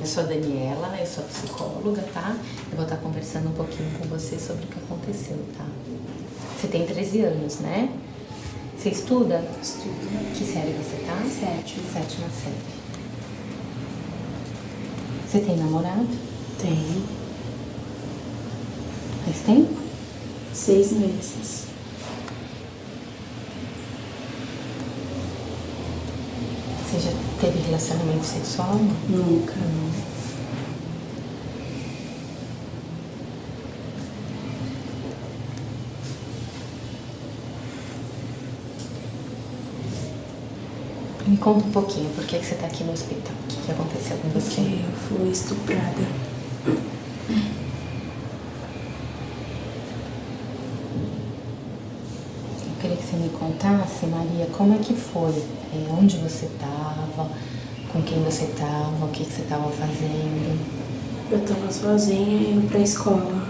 sou a Daniela, eu sou psicóloga, tá? Eu vou estar conversando um pouquinho com você sobre o que aconteceu, tá? Você tem 13 anos, né? Você estuda? Estudo. Que série você tá? Sétima série. Você tem namorado? Tenho. Faz tempo? 6 meses. Você já teve relacionamento sexual? Nunca. Não. Me conta um pouquinho, por que você tá aqui no hospital? O que aconteceu com você? Porque eu fui estuprada. Eu queria que você me contasse, Maria, como é que foi? Onde você estava? Com quem você estava? O que você estava fazendo? Eu tava sozinha indo pra escola.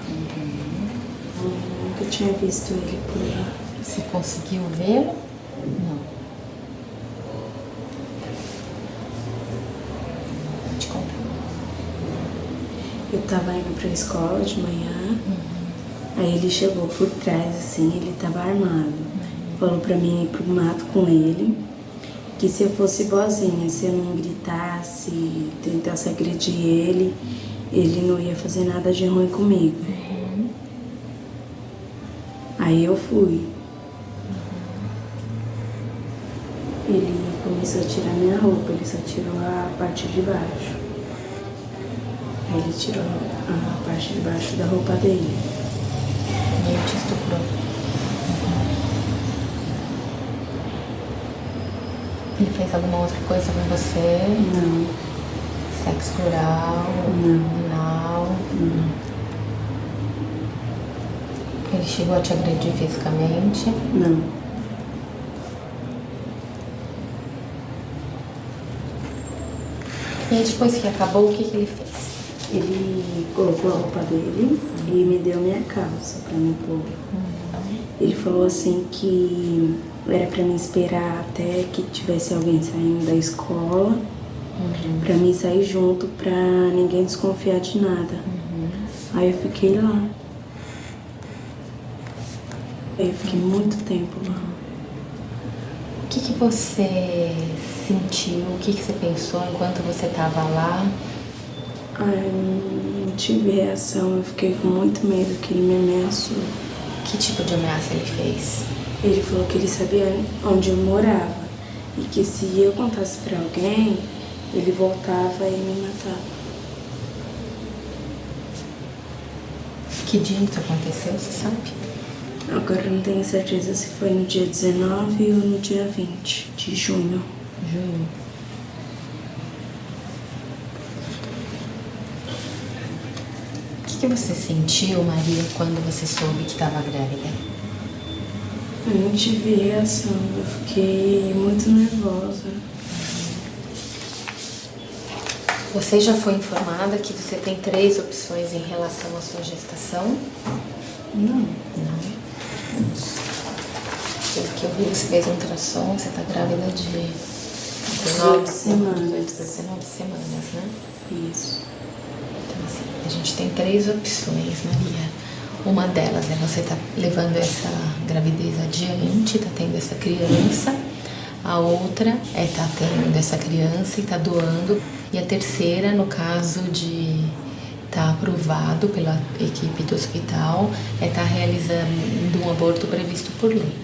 Eu nunca tinha visto ele por lá. Você conseguiu ver? Não. Vou te contar. Eu tava indo pra escola de manhã. Aí ele chegou por trás, assim, ele tava armado. Falou pra mim ir pro mato com ele. Que se eu fosse boazinha, se eu não gritasse, tentasse agredir ele não ia fazer nada de ruim comigo. Aí eu fui. Ele começou a tirar minha roupa, ele só tirou a parte de baixo. Aí ele tirou a parte de baixo da roupa dele. E ele te estuprou. Ele fez alguma outra coisa com você? Não, Sexo oral? Não. Anal? não, Ele chegou a te agredir fisicamente? não. E aí, depois que acabou, o que ele fez? Ele colocou a roupa dele e me deu minha calça pra me pôr. Ele falou assim que era pra mim esperar até que tivesse alguém saindo da escola, pra mim sair junto, pra ninguém desconfiar de nada. Aí eu fiquei lá. Eu fiquei muito tempo lá. O que você sentiu, o que você pensou enquanto você estava lá? Ai, eu não tive reação, eu fiquei com muito medo que ele me ameaçou. Que tipo de ameaça ele fez? Ele falou que ele sabia onde eu morava e que se eu contasse pra alguém, ele voltava e me matava. Que dia isso aconteceu, você sabe? Agora eu não tenho certeza se foi no dia 19 ou no dia 20 de junho. Junho. O que você sentiu, Maria, quando você soube que estava grávida? Eu não tive reação, eu fiquei muito nervosa. Você já foi informada que você tem 3 opções em relação à sua gestação? Não. Não. Pelo que eu vi, você fez um ultrassom, você está grávida de 18 semanas. 19 semanas, né? Isso. Então, assim, a gente tem 3 opções, Maria. Uma delas é você tá levando essa gravidez adiante, tá tendo essa criança. A outra é tá tendo essa criança e tá doando. E a terceira, no caso de tá aprovado pela equipe do hospital, é tá realizando um aborto previsto por lei.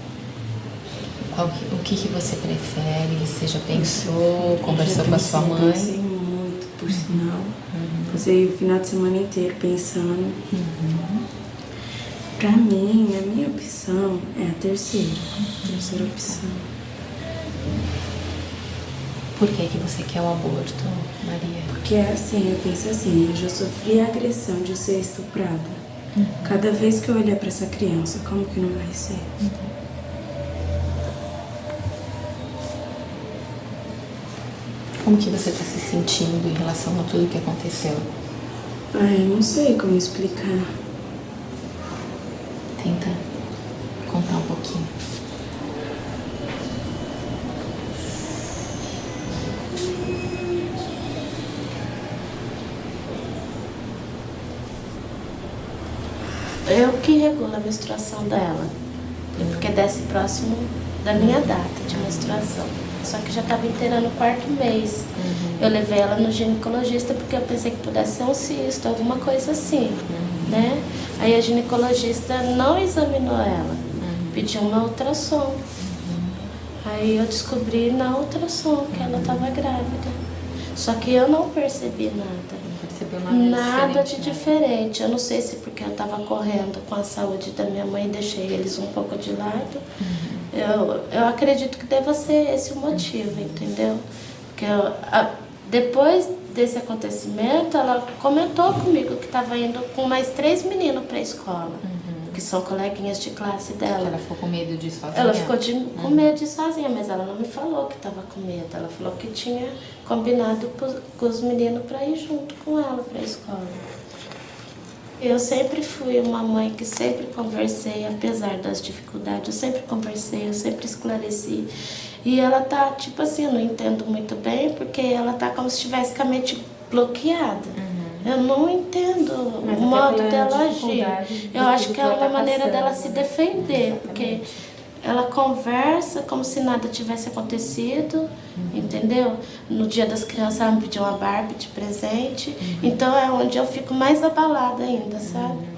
O que você prefere? Você já pensou, conversou com a sua mãe? Pensei muito, por sinal. Passei o final de semana inteiro pensando. Pra mim, a minha opção é a terceira opção. Por que você quer o aborto, Maria? Porque assim, eu penso assim, eu já sofri a agressão de ser estuprada. Cada vez que eu olhar pra essa criança, como que não vai ser? Como que você está se sentindo em relação a tudo que aconteceu? Ai, eu não sei como explicar. Tenta contar um pouquinho. que regula a menstruação dela, porque desce próximo da minha data de menstruação. Só que já estava inteirando o 4º mês. Eu levei ela no ginecologista porque eu pensei que pudesse ser um cisto, alguma coisa assim, né? Aí a ginecologista não examinou ela, pediu uma ultrassom. Aí eu descobri na ultrassom que ela estava grávida. Só que eu não percebi nada. Nada de diferente. Eu não sei se porque eu estava correndo com a saúde da minha mãe e deixei eles um pouco de lado. Eu acredito que deva ser esse o motivo, entendeu? Porque depois desse acontecimento, ela comentou comigo que estava indo com mais 3 meninos para a escola, que são coleguinhas de classe dela. Ela ficou com medo de ir sozinha? Ela ficou com medo de ir sozinha, mas ela não me falou que estava com medo. Ela falou que tinha combinado com os meninos para ir junto com ela para a escola. Eu sempre fui uma mãe que sempre conversei, apesar das dificuldades, eu sempre conversei, eu sempre esclareci. E ela tá, tipo assim, eu não entendo muito bem, porque ela tá como se estivesse com a mente bloqueada. Eu não entendo o modo dela agir. Eu acho que é uma maneira dela se defender, porque ela conversa como se nada tivesse acontecido, entendeu? No dia das crianças ela me pediu uma Barbie de presente, então é onde eu fico mais abalada ainda, sabe?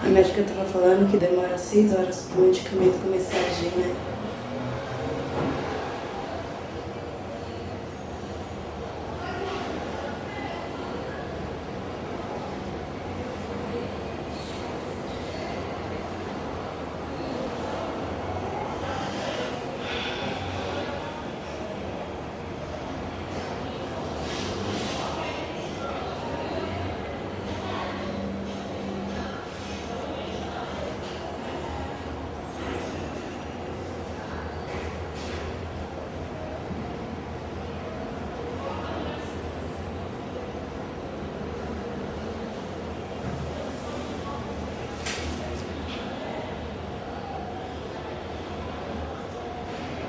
A médica estava falando que demora 6 horas para o medicamento começar a agir, né?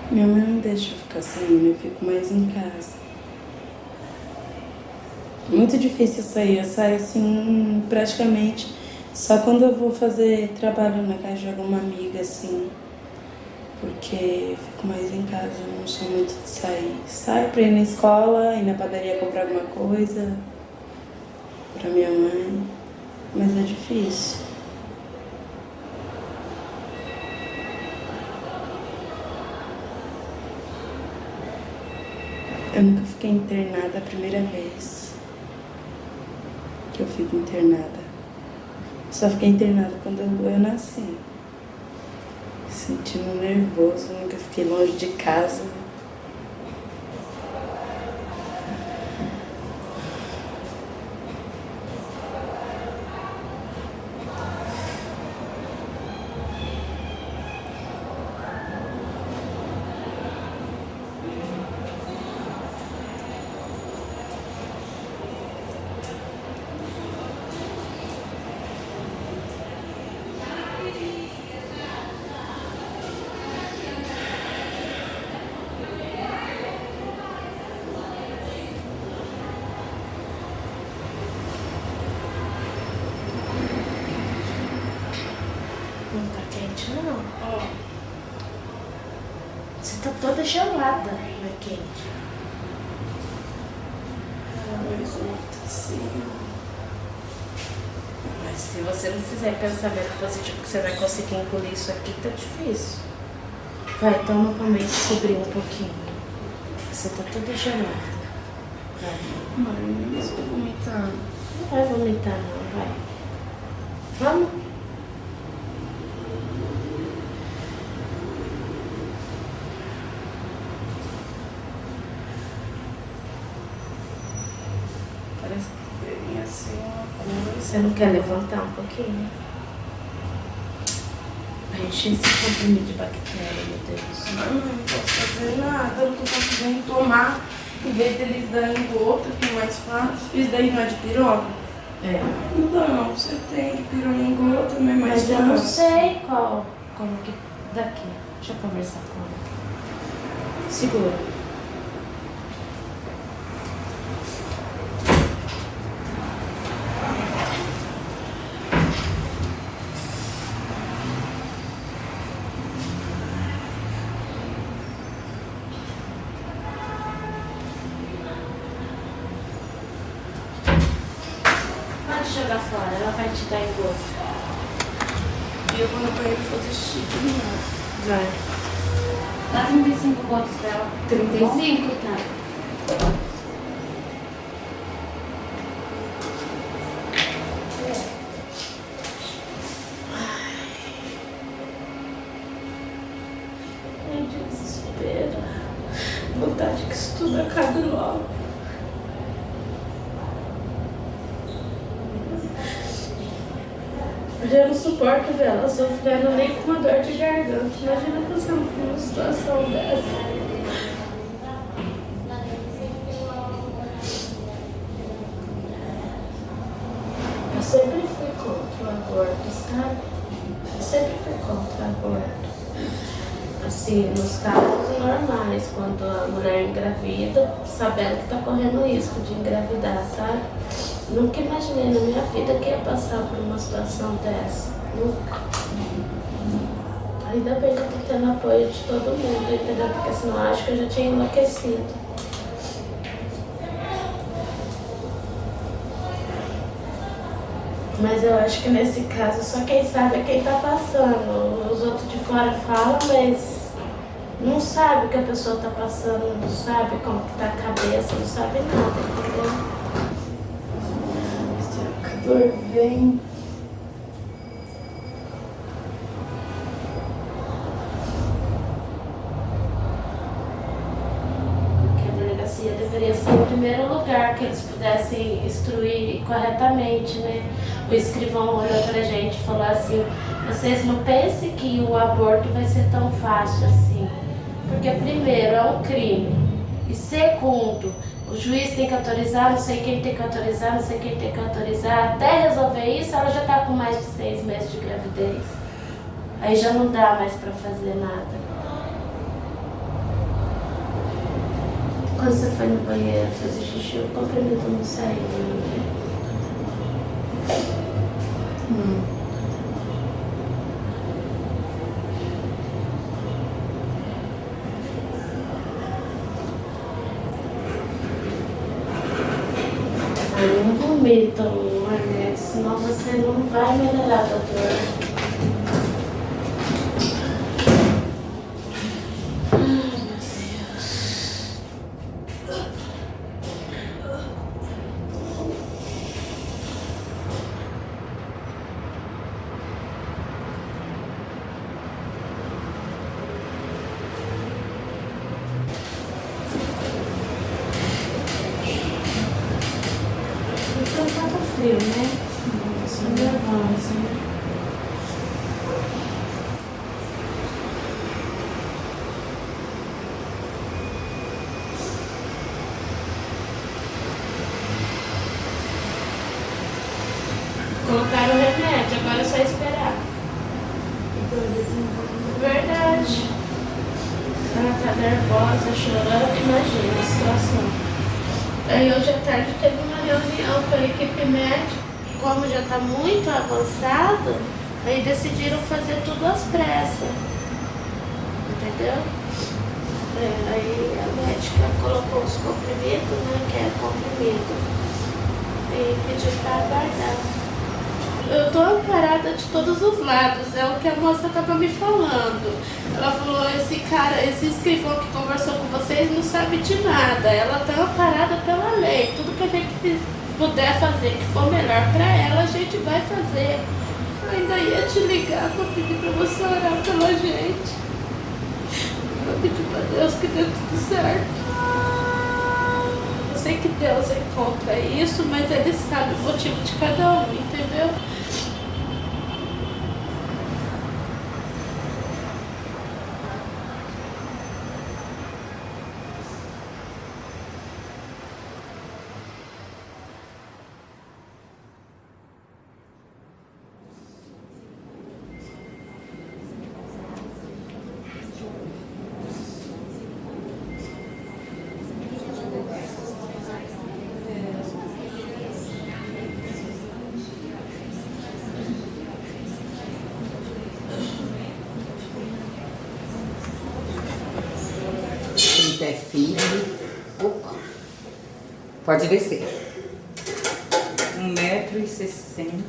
Minha mãe não deixa eu ficar saindo, eu fico mais em casa. Muito difícil sair, eu saio assim praticamente só quando eu vou fazer trabalho na casa de alguma amiga, assim, porque eu fico mais em casa, eu não sou muito de sair. Saio pra ir na escola, ir na padaria comprar alguma coisa pra minha mãe, mas é difícil. Eu nunca fiquei internada a primeira vez que eu fico internada. Só fiquei internada quando eu nasci. Sentindo nervoso, nunca fiquei longe de casa. Não tá quente, não. Ó. Você tá toda gelada, não é quente. Mas se você não fizer pensamento positivo que você vai conseguir engolir isso aqui, tá difícil. Vai, toma pra mim cobrir um pouquinho. Você tá toda gelada. Vai. Mãe, eu estou vomitando. Não vai vomitar não, vai. Vamos? Parece que veio assim uma coisa. Você não quer levantar um pouquinho? Vai encher esse comprimido de bactéria, meu Deus. Não posso fazer nada, eu não tô conseguindo tomar. Em vez deles darem gota, que é mais fácil. Isso daí não é de pirona? É. Não, você tem de pirona em gota, não é mais Mas fácil. eu não sei como que... Daqui. Deixa eu conversar com ela. Segura. Pode jogar fora, ela vai te dar engosto. E eu vou no banheiro fazer xixi de novo. Vai. Dá 35 gotas dela. 35? Tá. Ai, desespero. Vontade que isso tudo acabe logo. Eu já não suporto ver ela sofrendo nem com uma dor de garganta. Imagina passando por uma situação dessa. Eu sempre fui contra o aborto, sabe? Eu sempre fui contra o aborto. Assim, nos casos normais, quando a mulher engravida, sabendo que tá correndo risco de engravidar, sabe? Nunca imaginei na minha vida que ia passar por uma situação dessa. Nunca. Ainda bem que eu tô tendo apoio de todo mundo, entendeu? Porque senão eu acho que eu já tinha enlouquecido. Mas eu acho que nesse caso só quem sabe é quem tá passando. Os outros de fora falam, mas não sabe o que a pessoa tá passando, não sabe como que tá a cabeça, não sabe nada, entendeu? A dor vem. Que a delegacia deveria ser o primeiro lugar que eles pudessem instruir corretamente, né? O escrivão olhou pra gente e falou assim: vocês não pensem que o aborto vai ser tão fácil assim. Porque, primeiro, é um crime. E, segundo, o juiz tem que autorizar, não sei quem tem que autorizar, não sei quem tem que autorizar. Até resolver isso, ela já tá com mais de 6 meses de gravidez. Aí já não dá mais pra fazer nada. Quando você foi no banheiro fazer xixi, o comprimido não saiu, né? Aí não vomita um remédio, senão você não vai melhorar da dor. Então tava frio, né? Nossa, nervosa, né? Colocaram o remédio, agora é só esperar. Verdade. Ela tá nervosa, chorando, imagina a situação. Aí hoje à tarde teve uma reunião com a equipe médica, como já está muito avançado, Aí decidiram fazer tudo às pressas. Entendeu? Aí a médica colocou os comprimidos, né? Que é comprimido. E pediu para aguardar. Eu tô amparada de todos os lados, é o que a moça tava me falando. Ela falou, esse escrivão que conversou com vocês não sabe de nada. Ela tá amparada pela lei. Tudo que a gente puder fazer, que for melhor pra ela, a gente vai fazer. Eu ainda ia te ligar pra pedir pra você orar pela gente. Pra pedir pra Deus que dê tudo certo. Eu sei que Deus é contra isso, mas Ele sabe o motivo de cada um, entendeu? É firme. Opa. Pode descer. 1,60 m.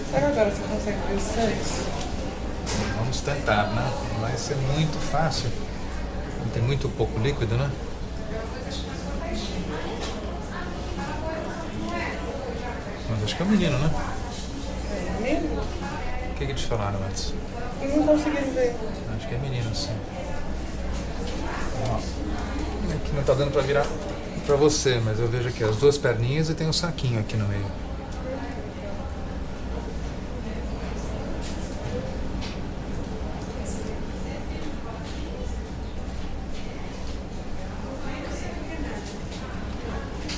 Será que agora você consegue ver os seis? Vamos tentar, né? Vai ser muito fácil. Tem muito pouco líquido, né? Mas acho que é o menino, né? É menino? O que eles falaram antes? Eu não consegui ver. Acho que é menino, sim. Ó, aqui não tá dando pra virar pra você, mas eu vejo aqui as duas perninhas e tem um saquinho aqui no meio.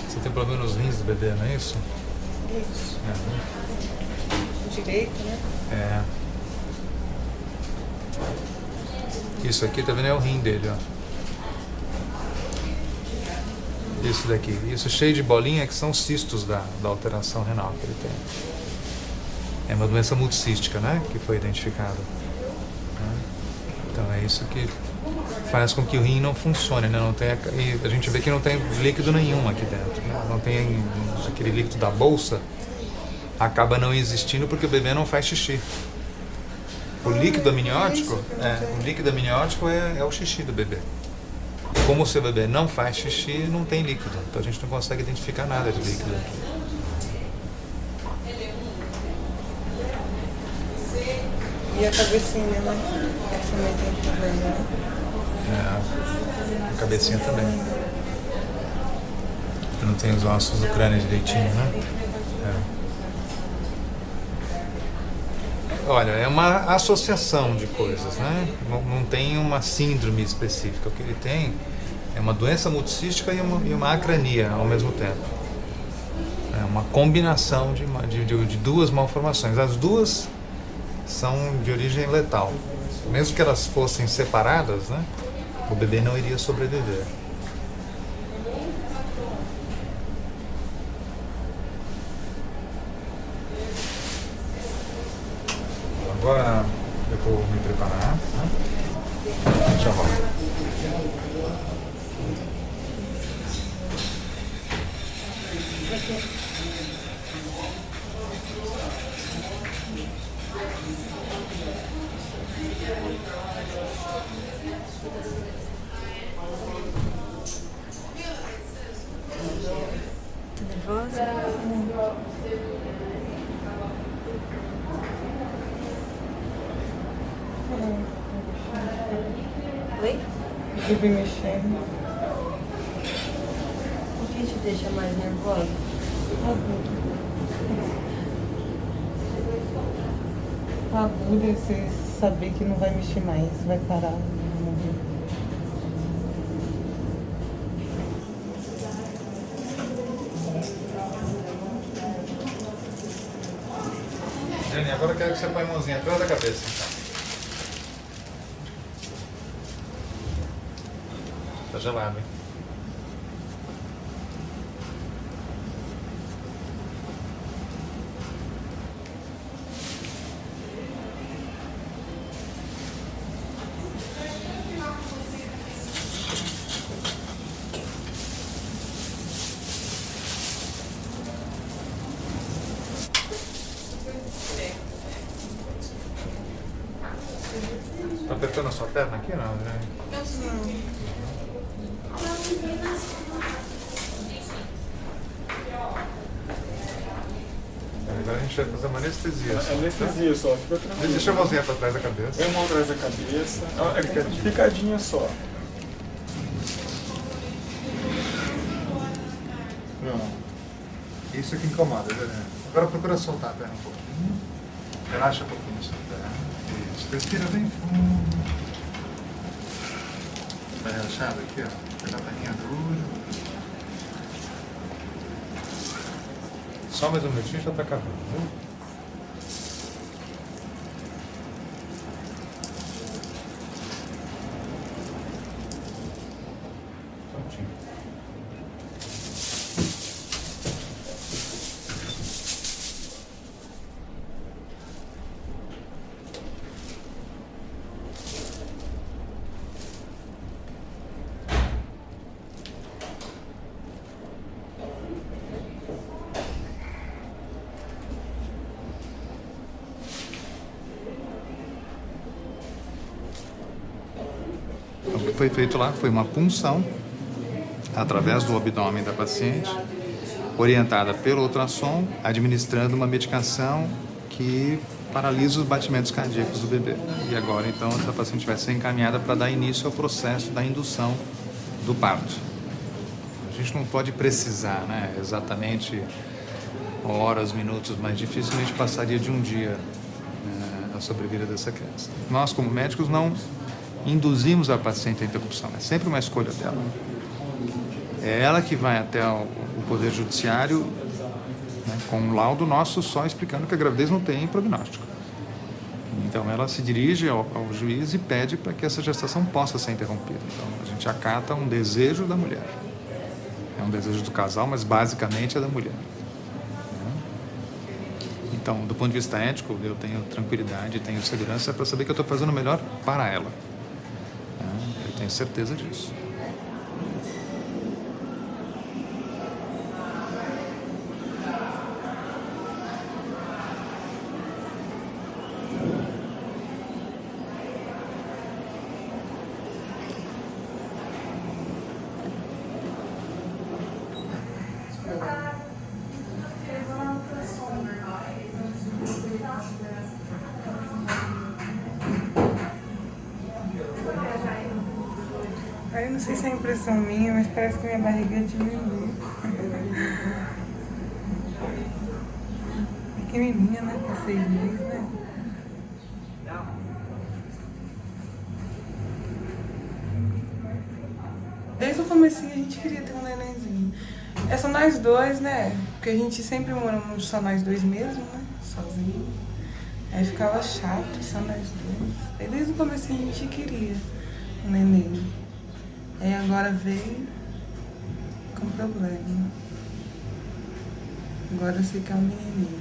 Você tem problema nos rins do bebê, não é isso? Isso. É. Direito, né? É. Isso aqui, tá vendo? É o rim dele, ó. Isso daqui. Isso cheio de bolinha que são cistos da alteração renal que ele tem. É uma doença multicística, né? Que foi identificada. Então é isso que faz com que o rim não funcione, né? Não tenha, e a gente vê que não tem líquido nenhum aqui dentro, né? Não tem aquele líquido da bolsa, acaba não existindo porque o bebê não faz xixi. O líquido amniótico, é o xixi do bebê. Como o seu bebê não faz xixi, não tem líquido, então a gente não consegue identificar nada de líquido aqui. E a cabecinha, né? Essa também tem problema, né? É, a cabecinha também. Não tem os ossos do crânio direitinho, né? É. Olha, é uma associação de coisas, né? Não tem uma síndrome específica. O que ele tem é uma doença multicística e uma acrania ao mesmo tempo. É uma combinação de duas malformações. As duas são de origem letal. Mesmo que elas fossem separadas, né? O bebê não iria sobreviver. Agora eu vou me preparar, né? Já volto. Tá nervosa? Oi? Vive mexendo. O que te deixa mais nervosa? A agulha, você saber que não vai mexer mais, vai parar, morrer. Aninha, agora eu quero que você põe a mãozinha atrás da cabeça, então. Tá gelado, hein? Tá apertando a sua perna aqui, não? Né? Agora a gente vai fazer uma anestesia. Anestesia só, fica tranquilo. Deixa a mãozinha pra trás da cabeça. Põe a mão atrás da cabeça. É picadinha só. Pronto. Isso que incomoda, né? Agora procura soltar a perna um pouquinho. Relaxa um pouquinho sua perna. Isso. Respira bem fundo. Vai relaxado aqui, ó. Pega a perninha dura. Só mais um minutinho e já tá acabando, viu? Prontinho. O que foi feito lá foi uma punção através do abdômen da paciente, orientada pelo ultrassom, administrando uma medicação que paralisa os batimentos cardíacos do bebê. E agora, então, essa paciente vai ser encaminhada para dar início ao processo da indução do parto. A gente não pode precisar, né, exatamente horas, minutos, mas dificilmente passaria de um dia a sobrevida dessa criança. Nós, como médicos, não induzimos a paciente à interrupção, é sempre uma escolha dela. É ela que vai até o Poder Judiciário, né, com um laudo nosso só explicando que a gravidez não tem prognóstico. Então ela se dirige ao juiz e pede para que essa gestação possa ser interrompida. Então a gente acata um desejo da mulher. É um desejo do casal, mas basicamente é da mulher. Então, do ponto de vista ético, eu tenho tranquilidade, tenho segurança para saber que eu estou fazendo o melhor para ela. Eu tenho certeza disso. Aí eu não sei se é impressão minha, mas parece que minha barriga diminuiu. Pequenininha, né? Pra 6 meses, né? Desde o comecinho a gente queria ter um nenenzinho. É só nós dois, né? Porque a gente sempre moramos só nós dois mesmo, né? Sozinho. Aí ficava chato, só nós dois. Aí desde o comecinho a gente queria um neném. Aí agora veio com problema. Agora eu sei que é um menininho.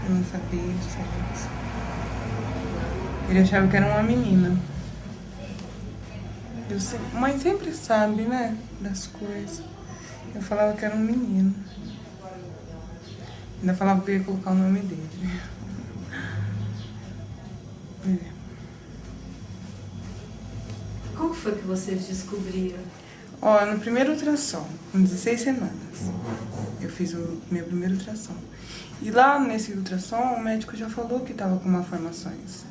Eu não sabia disso. Ele achava que era uma menina. Mãe sempre sabe, né? Das coisas. Eu falava que era um menino. Ainda falava que eu ia colocar o nome dele. Como foi que vocês descobriram? Ó, no primeiro ultrassom, com 16 semanas, eu fiz o meu primeiro ultrassom. E lá nesse ultrassom, o médico já falou que estava com malformações.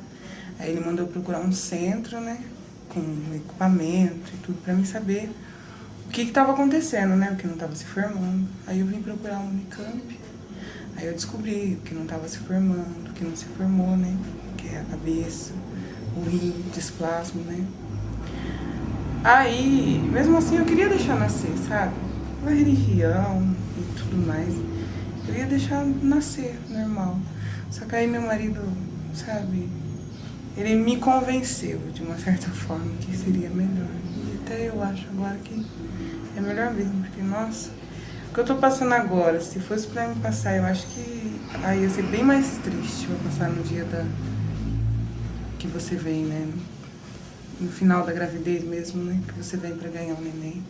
Aí ele mandou procurar um centro, né, com equipamento e tudo, pra mim saber o que estava acontecendo, né, o que não estava se formando. Aí eu vim procurar um Unicamp, aí eu descobri o que não estava se formando, o que não se formou, né, que é a cabeça, o rim, displasma, né. Aí, mesmo assim, eu queria deixar nascer, sabe? Uma religião e tudo mais. Eu ia deixar nascer, normal. Só que aí meu marido, sabe, ele me convenceu de uma certa forma que seria melhor. E até eu acho agora que é melhor mesmo, porque, nossa, o que eu tô passando agora, se fosse pra me passar, eu acho que aí ia ser bem mais triste pra passar no dia que você vem, né? No final da gravidez mesmo, né? Que você vem pra ganhar um neném.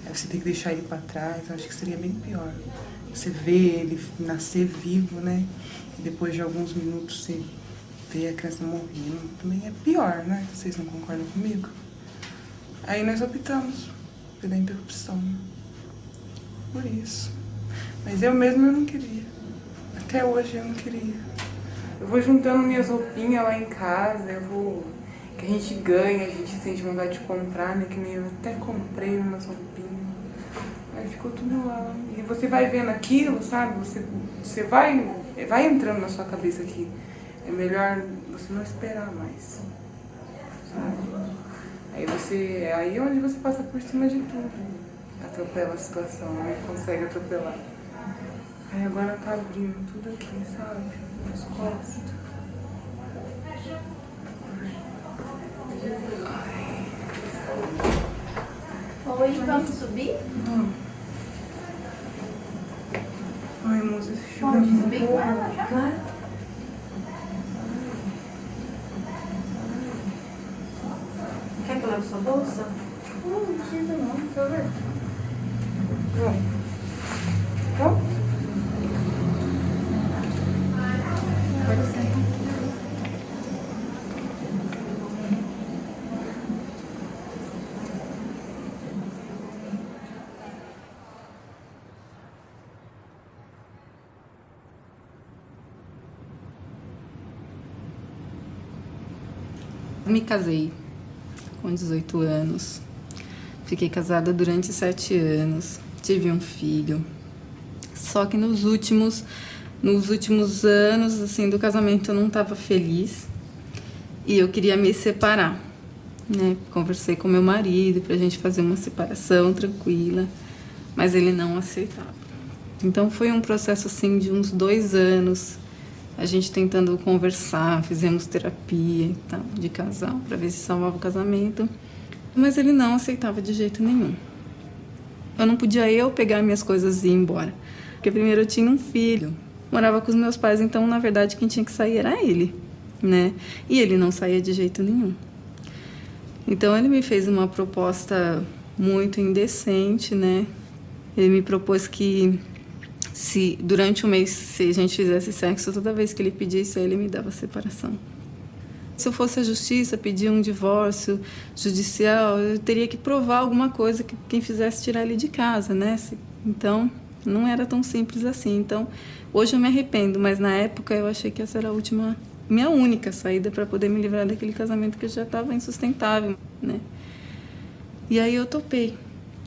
Aí você tem que deixar ele pra trás, eu acho que seria bem pior. Você vê ele nascer vivo, né? E depois de alguns minutos você vê a criança morrendo. Também é pior, né? Vocês não concordam comigo? Aí nós optamos pela interrupção. Por isso. Mas eu mesma eu não queria. Até hoje eu não queria. Eu vou juntando minhas roupinhas lá em casa, eu vou... Que a gente ganha, a gente sente vontade de comprar, né? Que nem eu até comprei umas roupinhas. Aí ficou tudo lá. E você vai vendo aquilo, sabe? Você vai entrando na sua cabeça que é melhor você não esperar mais. Sabe? Aí é onde você passa por cima de tudo. Atropela a situação, né? Consegue atropelar. Aí agora tá abrindo tudo aqui, sabe? Nas costas. Oi, vamos subir? Ai, moça, esse chuva Pode subir com ela já? Claro. Quer que eu leve sua bolsa? Não precisa não, tá vendo? Vamos? Me casei com 18 anos, fiquei casada durante 7 anos, tive um filho. Só que nos últimos anos assim, do casamento eu não estava feliz e eu queria me separar, né? Conversei com meu marido pra gente fazer uma separação tranquila, mas ele não aceitava. Então foi um processo assim de uns 2 anos, a gente tentando conversar, fizemos terapia e tal, de casal, para ver se salvava o casamento. Mas ele não aceitava de jeito nenhum. Eu não podia pegar minhas coisas e ir embora. Porque primeiro eu tinha um filho, morava com os meus pais, então na verdade quem tinha que sair era ele, né? E ele não saía de jeito nenhum. Então ele me fez uma proposta muito indecente, né? Ele me propôs que se durante um mês, se a gente fizesse sexo, toda vez que ele pedisse, ele me dava separação. Se eu fosse à justiça pedir um divórcio judicial, eu teria que provar alguma coisa que quem fizesse tirar ele de casa, né? Então, não era tão simples assim. Então, hoje eu me arrependo, mas na época eu achei que essa era a minha única saída para poder me livrar daquele casamento que já estava insustentável, né? E aí eu topei.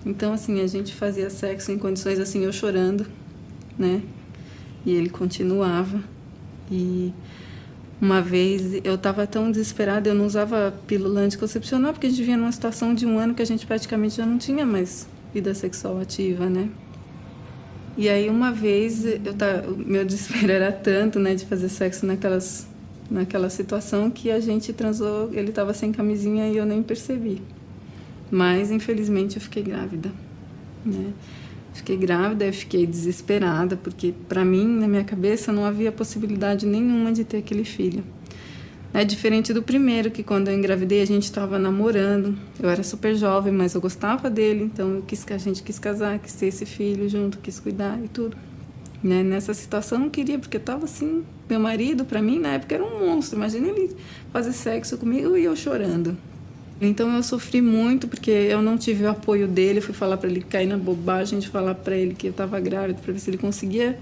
Então, assim, a gente fazia sexo em condições assim, eu chorando, né? E ele continuava. E uma vez eu estava tão desesperada, eu não usava pílula anticoncepcional porque a gente vivia numa situação de 1 ano que a gente praticamente já não tinha mais vida sexual ativa, né? E aí uma vez o meu desespero era tanto, né, de fazer sexo naquela situação que a gente transou, ele estava sem camisinha e eu nem percebi. Mas infelizmente eu fiquei grávida, né? Fiquei grávida, eu fiquei desesperada, porque para mim, na minha cabeça, não havia possibilidade nenhuma de ter aquele filho. É diferente do primeiro, que quando eu engravidei a gente estava namorando, eu era super jovem, mas eu gostava dele, então a gente quis casar, quis ter esse filho junto, quis cuidar e tudo. Né? Nessa situação eu não queria, porque eu estava assim, meu marido, para mim, na época era um monstro, imagina ele fazer sexo comigo e eu chorando. Então eu sofri muito porque eu não tive o apoio dele, fui falar para ele cair na bobagem de falar para ele que eu estava grávida, para ver se ele conseguia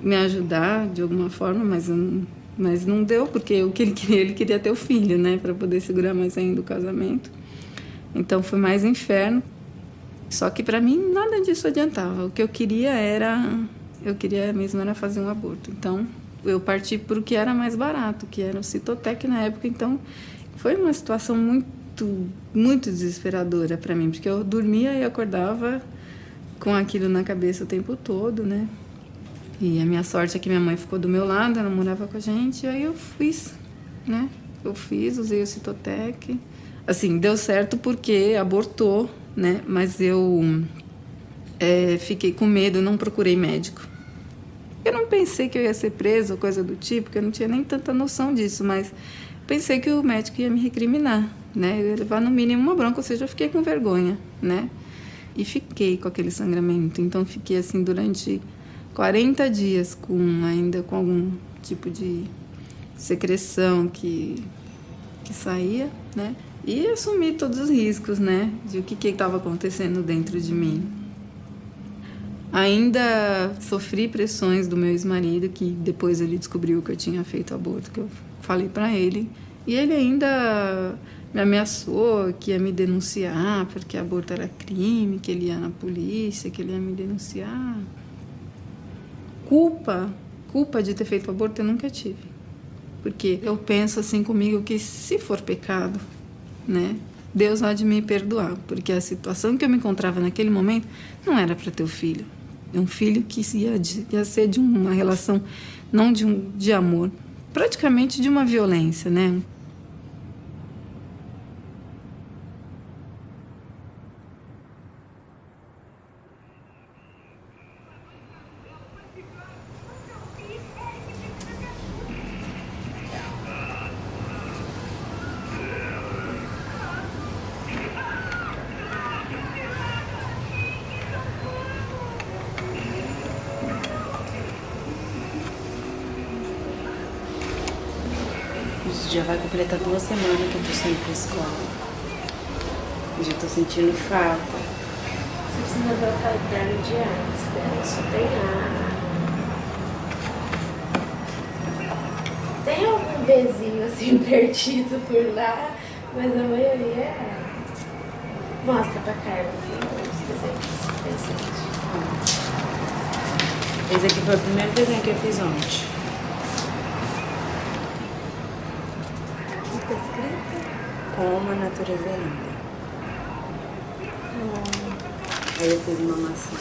me ajudar de alguma forma, mas não deu, porque o que ele queria ter o filho, né, para poder segurar mais ainda o casamento. Então foi mais inferno. Só que para mim nada disso adiantava. O que eu queria mesmo era fazer um aborto. Então eu parti para o que era mais barato, que era o Citotec na época. Então foi uma situação muito desesperadora para mim, porque eu dormia e acordava com aquilo na cabeça o tempo todo, né? E a minha sorte é que minha mãe ficou do meu lado, ela morava com a gente, e aí eu fiz, né? Usei o Citotec. Assim, deu certo porque abortou, né? Mas eu fiquei com medo, não procurei médico. Eu não pensei que eu ia ser presa ou coisa do tipo, porque eu não tinha nem tanta noção disso, mas pensei que o médico ia me recriminar, né? Eu ia levar no mínimo uma bronca, ou seja, eu fiquei com vergonha, né? E fiquei com aquele sangramento. Então, fiquei assim durante 40 dias ainda com algum tipo de secreção que saía, né? E assumi todos os riscos, né? De o que estava acontecendo dentro de mim. Ainda sofri pressões do meu ex-marido, que depois ele descobriu que eu tinha feito aborto, que eu falei para ele. E ele ainda me ameaçou que ia me denunciar, porque aborto era crime, que ele ia na polícia, que ele ia me denunciar. Culpa de ter feito aborto eu nunca tive. Porque eu penso assim comigo que se for pecado, né, Deus há de me perdoar. Porque a situação que eu me encontrava naquele momento não era para ter o filho. Um filho que ia ser de uma relação, não de amor, praticamente de uma violência, né? Já vai completar 2 semanas que eu tô sem ir pra escola. Já tô sentindo falta. Você precisa ver o caderno de artes dela, só tem A. Tem algum Bzinho assim perdido por lá, mas a maioria é A. Mostra pra Carla os desenhos. Esse aqui foi o primeiro desenho que eu fiz ontem. Tá escrito? Como a natureza é linda. Aí eu fiz uma maçã.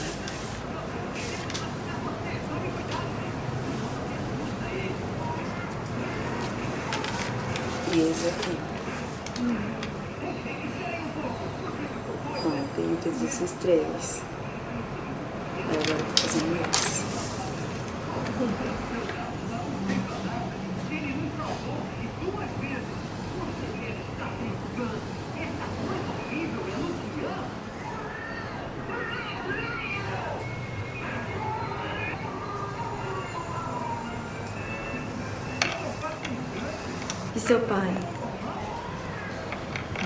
E esse aqui. Ontem eu fiz esses 3. Aí agora eu tô fazendo esse. E seu pai?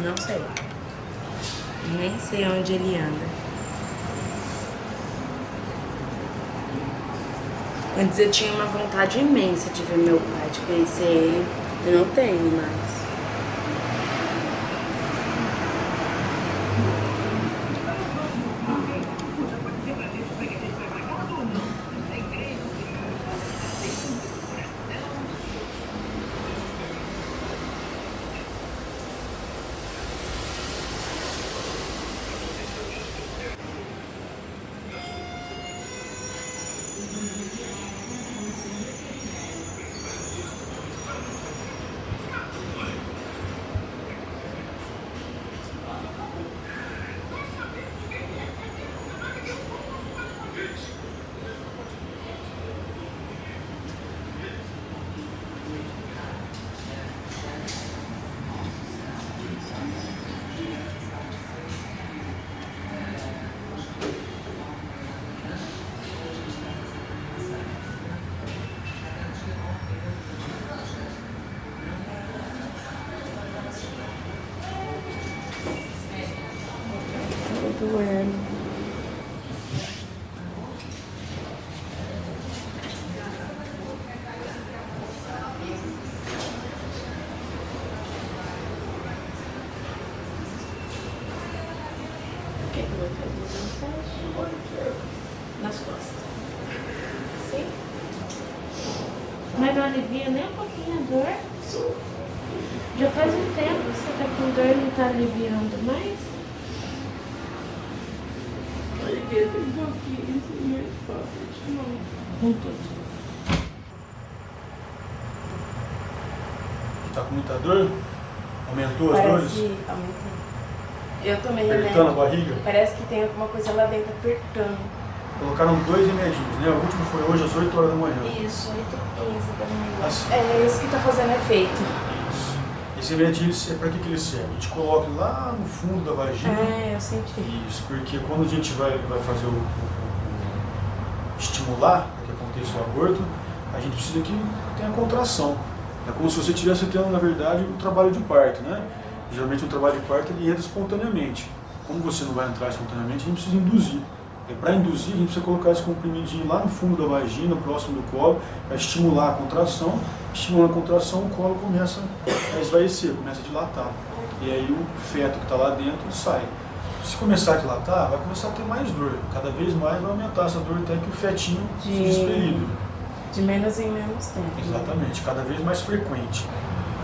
Não sei. Nem sei onde ele anda. Antes eu tinha uma vontade imensa de ver meu pai, de conhecer ele. Eu não tenho mais. Doendo. O que eu vou fazer? Nas costas. Sim? Mas não alivia nem um pouquinho a dor? Já faz um tempo que você tá com dor e não tá aliviando mais? cabeça um pouquinho, assim, mais forte, não. Com tudo. Tá com muita dor? Aumentou as Parece dores? que aumentou. Eu tomei Apertando a remédio. barriga? Parece que tem alguma coisa lá dentro apertando. Colocaram 2 remedinhos, né? O último foi hoje às 8 horas da manhã. Isso, 8h15 da manhã. Assim. É isso que tá fazendo efeito. Isso. Esse remedinho, para que ele serve? A gente coloca lá no fundo da vagina. É, eu senti. Isso, porque quando a gente vai fazer estimular para que aconteça o aborto, a gente precisa que tenha contração. É como se você estivesse tendo, na verdade, um trabalho de parto, né? Geralmente o trabalho de parto ele entra espontaneamente. Como você não vai entrar espontaneamente, a gente precisa induzir. E para induzir, a gente precisa colocar esse comprimidinho lá no fundo da vagina, próximo do colo, para estimular a contração. Estimulando a contração, o colo começa a esvaecer, começa a dilatar. E aí o feto que está lá dentro sai. Se começar a dilatar, vai começar a ter mais dor. Cada vez mais vai aumentar essa dor até que o fetinho seja expelido. De menos em menos tempo. Exatamente, cada vez mais frequente.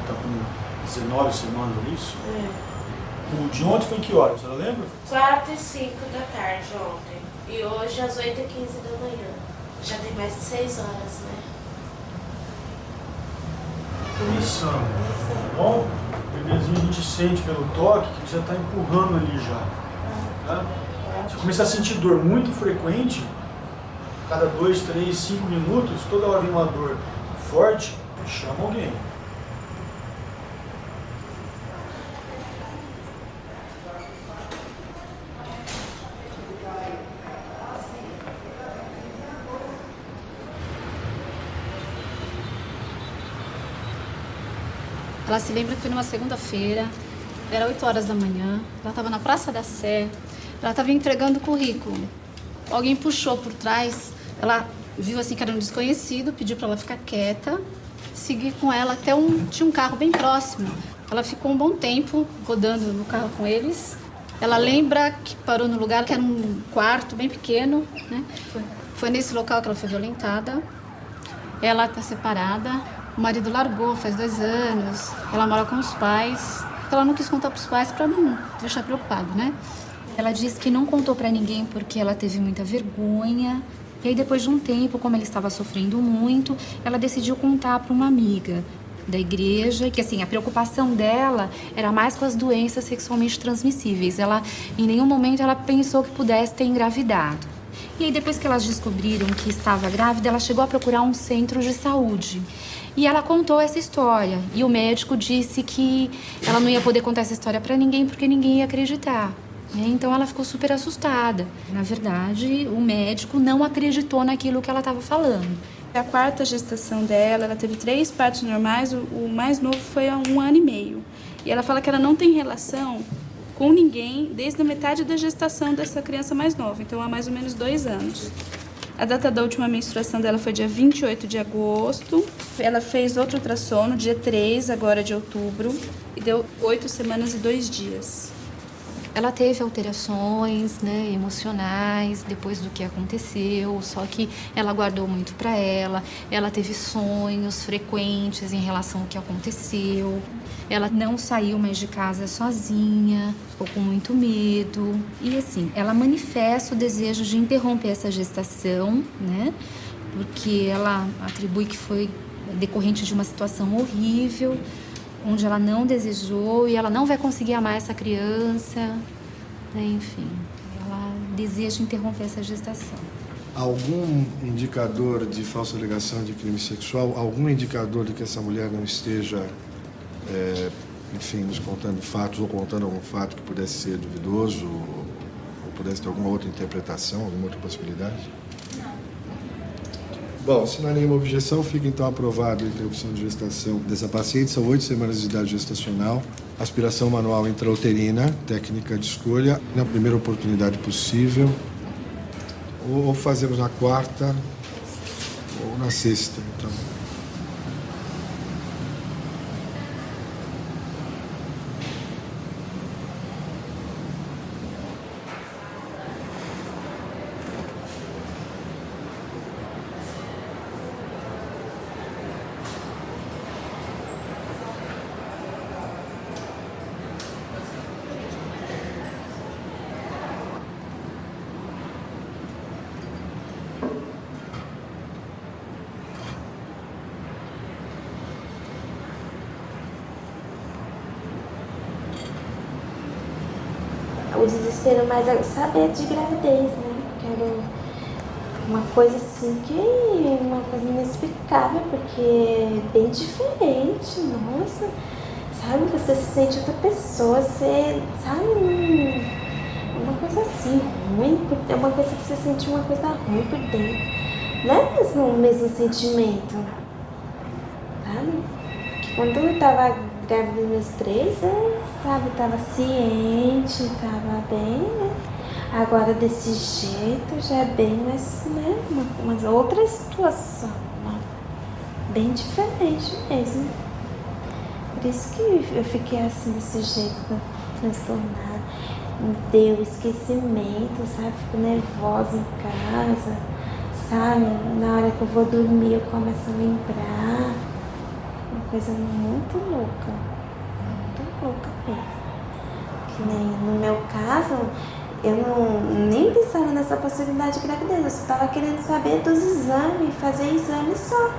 Está com 19 semanas, é isso? É. O de ontem foi que horas, você lembra? 4h05 da tarde ontem. E hoje às 8h15 da manhã. Já tem mais de 6 horas, né? Começando. Tá bom? O bebezinho a gente sente pelo toque que ele já está empurrando ali já. Tá? Se começar a sentir dor muito frequente, cada 2, 3, 5 minutos, toda hora vem uma dor forte, chama alguém. Ela se lembra que foi numa segunda-feira, era 8 horas da manhã, ela estava na Praça da Sé, ela estava entregando o currículo. Alguém puxou por trás, ela viu assim que era um desconhecido, pediu para ela ficar quieta, seguir com ela até tinha um carro bem próximo. Ela ficou um bom tempo rodando no carro com eles. Ela lembra que parou no lugar que era um quarto bem pequeno, né? Foi nesse local que ela foi violentada. Ela está separada. O marido largou faz 2 anos, ela mora com os pais. Ela não quis contar para os pais para não deixar preocupado, né? Ela disse que não contou para ninguém porque ela teve muita vergonha. E aí depois de um tempo, como ela estava sofrendo muito, ela decidiu contar para uma amiga da igreja, que assim, a preocupação dela era mais com as doenças sexualmente transmissíveis. Ela, em nenhum momento, ela pensou que pudesse ter engravidado. E aí depois que elas descobriram que estava grávida, ela chegou a procurar um centro de saúde. E ela contou essa história. E o médico disse que ela não ia poder contar essa história para ninguém porque ninguém ia acreditar. Então ela ficou super assustada. Na verdade, o médico não acreditou naquilo que ela estava falando. A 4ª gestação dela, ela teve 3 partos normais, o mais novo foi há 1 ano e meio. E ela fala que ela não tem relação com ninguém desde a metade da gestação dessa criança mais nova, então há mais ou menos 2 anos. A data da última menstruação dela foi dia 28 de agosto. Ela fez outro ultrassom no dia 3, agora de outubro, e deu 8 semanas e 2 dias. Ela teve alterações, né, emocionais depois do que aconteceu, só que ela guardou muito para ela. Ela teve sonhos frequentes em relação ao que aconteceu. Ela não saiu mais de casa sozinha, ficou com muito medo. E assim, ela manifesta o desejo de interromper essa gestação, né, porque ela atribui que foi decorrente de uma situação horrível, onde ela não desejou e ela não vai conseguir amar essa criança, né? Enfim, ela deseja interromper essa gestação. Algum indicador de falsa alegação de crime sexual, algum indicador de que essa mulher não esteja, enfim, nos contando fatos ou contando algum fato que pudesse ser duvidoso ou pudesse ter alguma outra interpretação, alguma outra possibilidade? Bom, se não há nenhuma objeção, fica então aprovado a interrupção de gestação dessa paciente. São 8 semanas de idade gestacional, aspiração manual intrauterina, técnica de escolha, na primeira oportunidade possível, ou fazemos na 4ª ou na 6ª. Então. desespero mais é saber de gravidez, né? Quero uma coisa assim que uma coisa inexplicável, porque é bem diferente, nossa. Sabe, você se sente outra pessoa, você, sabe, uma coisa assim, ruim, é uma coisa que você sente uma coisa ruim por dentro. Não é mesmo o mesmo sentimento, sabe? Que quando eu tava grávida dos meus 3, eu, sabe, tava ciente, tava bem, né? Agora desse jeito já é bem mais, né, uma outra situação, né? Bem diferente mesmo. Por isso que eu fiquei assim, desse jeito, transtornada. Me deu esquecimento, sabe? Fico nervosa em casa, sabe? Na hora que eu vou dormir eu começo a lembrar. Uma coisa muito louca mesmo. Que nem no meu caso, eu nem pensava nessa possibilidade de gravidez. Eu só estava querendo saber dos exames, fazer exame só.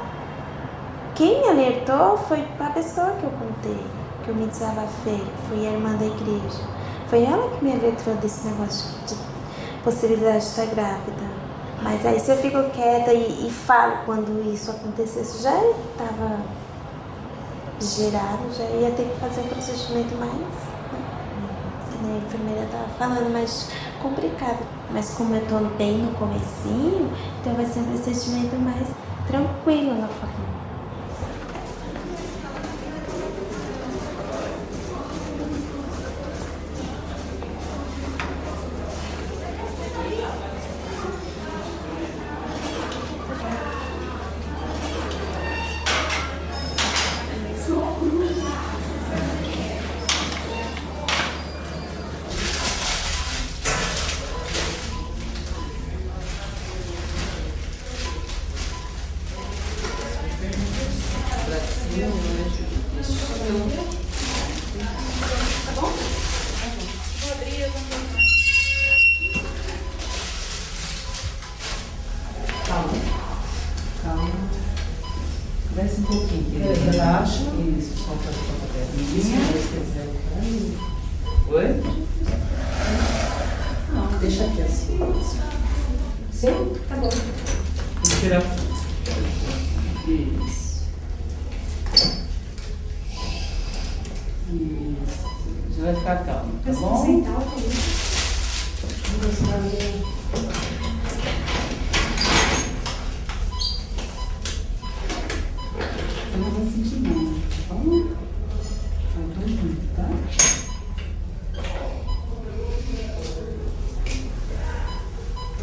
Quem me alertou foi a pessoa que eu contei, que eu me desabafei, foi a irmã da igreja. Foi ela que me alertou desse negócio de possibilidade de estar grávida. Mas aí se eu fico quieta e falo quando isso acontecesse, já estava gerado, já ia ter que fazer um procedimento mais, né? A enfermeira estava falando, mais complicado. Mas como eu estou bem no comecinho, então vai ser um procedimento mais tranquilo, ela falou. Desce um pouquinho. Relaxa. Isso, solta a perninha. Oi? Não, deixa aqui assim. Sim? Tá bom. Vou tirar. Isso. Isso. Você vai ficar calmo, tá bom? Sentar o não vai sentir nada, tá bom? Vai tudo junto, tá?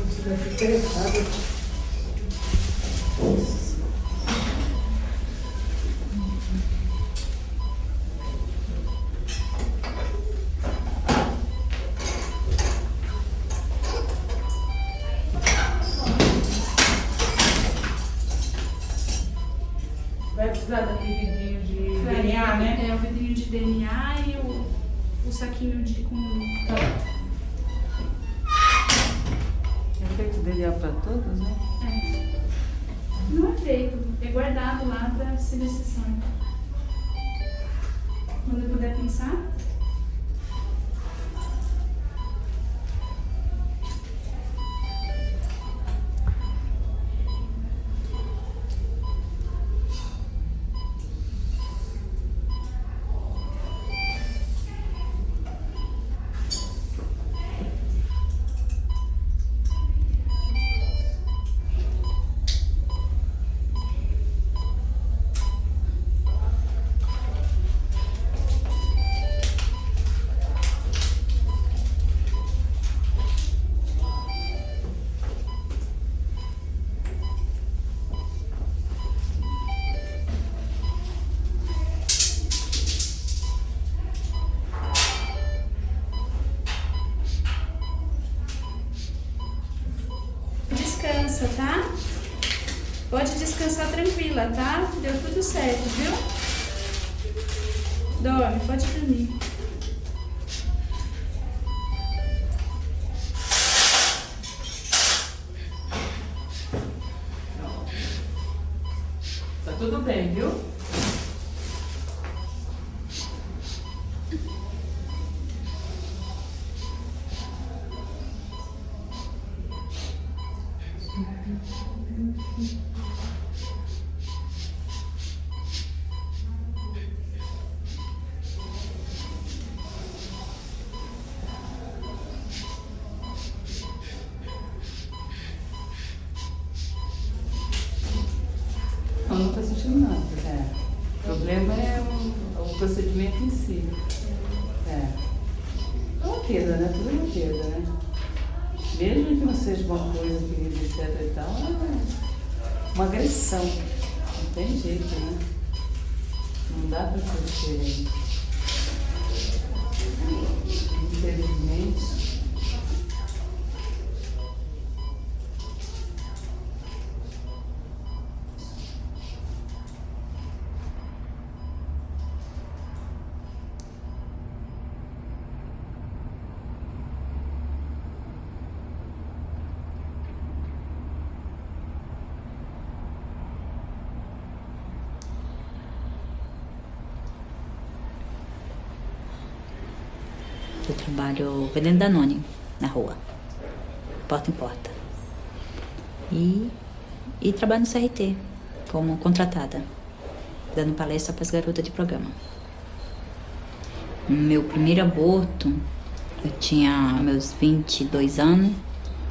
Você vai ficar interessado. Vai precisar daquele vidrinho de DNA, né? É, o vidrinho de DNA e o saquinho de com... É feito DNA para todos, né? É. Não é feito, é guardado lá para ser necessário. Quando eu puder pensar. Descansa, tá? Pode descansar tranquila, tá? Deu tudo certo, viu? Dorme, pode dormir. Tá tudo bem, viu? Não está sentindo nada. O problema é o procedimento em si. É uma queda, né? Tudo é uma queda, né? Mesmo que não seja uma coisa que etc e tal, é uma agressão. Não tem jeito, né? Não dá para ser diferente. Infelizmente. Eu trabalho vendendo Danone na rua, porta em porta. E trabalho no CRT, como contratada, dando palestra para as garotas de programa. Meu primeiro aborto, eu tinha meus 22 anos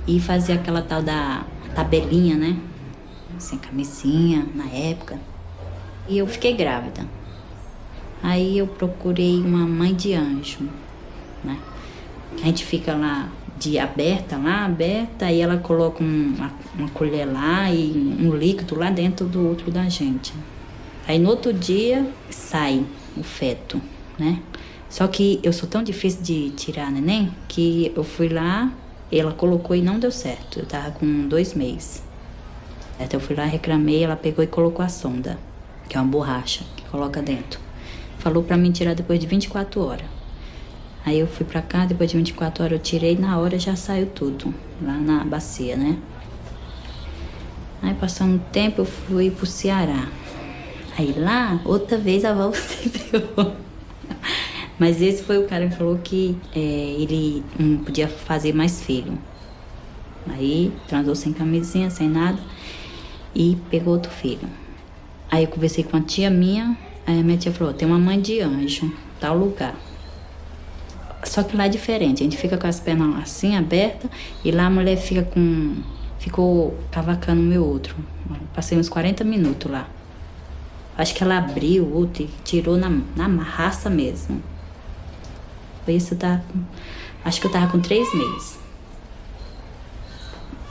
e fazia aquela tal da tabelinha, né? Sem camisinha, na época. E eu fiquei grávida. Aí eu procurei uma mãe de anjo, né? A gente fica lá aberta, aí ela coloca uma colher lá e um líquido lá dentro do útero da gente. Aí no outro dia sai o feto, né? Só que eu sou tão difícil de tirar neném que eu fui lá, ela colocou e não deu certo. Eu tava com 2 meses. Até eu fui lá, reclamei, ela pegou e colocou a sonda, que é uma borracha que coloca dentro. Falou pra mim tirar depois de 24 horas. Aí eu fui pra cá, depois de 24 horas eu tirei, na hora já saiu tudo, lá na bacia, né? Aí passando um tempo eu fui pro Ceará. Aí lá, outra vez a avó se entregou. Mas esse foi o cara que falou que ele não podia fazer mais filho. Aí transou sem camisinha, sem nada, e pegou outro filho. Aí eu conversei com a tia minha, aí a minha tia falou, tem uma mãe de anjo, tal lugar. Só que lá é diferente, a gente fica com as pernas assim, abertas, e lá a mulher ficou cavacando o meu outro. Passei uns 40 minutos lá. Acho que ela abriu o outro e tirou na raça mesmo. Foi isso, acho que eu tava com 3 meses.